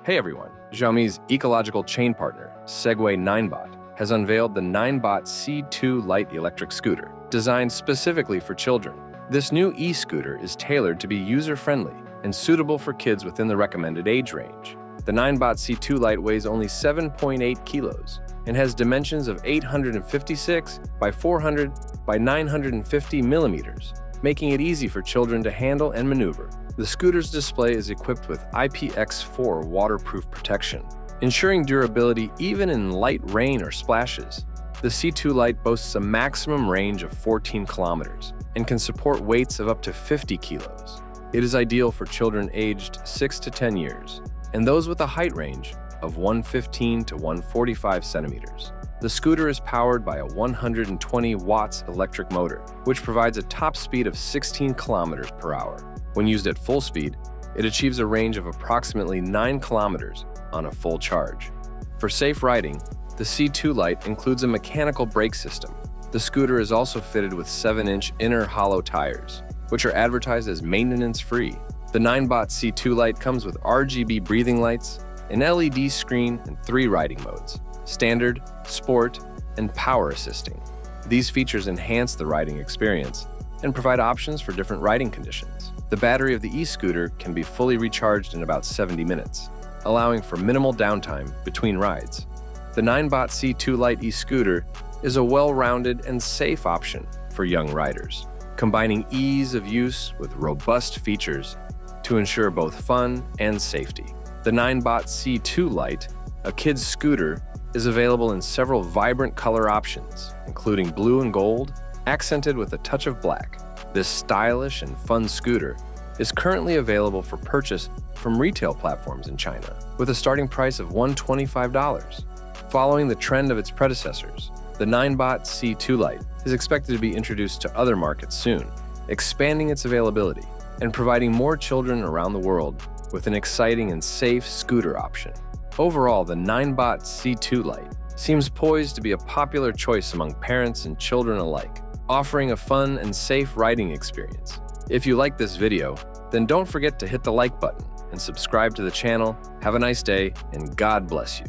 Hey everyone, Xiaomi's ecological chain partner, Segway Ninebot, has unveiled the Ninebot C2 Lite electric scooter, designed specifically for children. This new e-scooter is tailored to be user-friendly and suitable for kids within the recommended age range. The Ninebot C2 Lite weighs only 7.8 kilos and has dimensions of 856 by 400 by 950 millimeters, making it easy for children to handle and maneuver. The scooter's display is equipped with IPX4 waterproof protection, ensuring durability even in light rain or splashes. The C2 Lite boasts a maximum range of 14 kilometers and can support weights of up to 50 kilos. It is ideal for children aged 6 to 10 years and those with a height range of 115 to 145 centimeters. The scooter is powered by a 120 watts electric motor, which provides a top speed of 16 kilometers per hour. When used at full speed, it achieves a range of approximately 9 kilometers on a full charge. For safe riding, the C2 Lite includes a mechanical brake system. The scooter is also fitted with 7-inch inner hollow tires, which are advertised as maintenance-free. The Ninebot C2 Lite comes with RGB breathing lights, an LED screen, and 3 riding modes: Standard, Sport, and Power Assisting. These features enhance the riding experience and provide options for different riding conditions. The battery of the e-scooter can be fully recharged in about 70 minutes, allowing for minimal downtime between rides. The Ninebot C2 Lite e-scooter is a well-rounded and safe option for young riders, combining ease of use with robust features to ensure both fun and safety. The Ninebot C2 Lite, a kid's scooter, is available in several vibrant color options, including blue and gold, accented with a touch of black. This stylish and fun scooter is currently available for purchase from retail platforms in China, with a starting price of $125. Following the trend of its predecessors, the Ninebot C2 Lite is expected to be introduced to other markets soon, expanding its availability and providing more children around the world with an exciting and safe scooter option. Overall, the Ninebot C2 Lite seems poised to be a popular choice among parents and children alike, offering a fun and safe riding experience. If you like this video, then don't forget to hit the like button and subscribe to the channel. Have a nice day, and God bless you.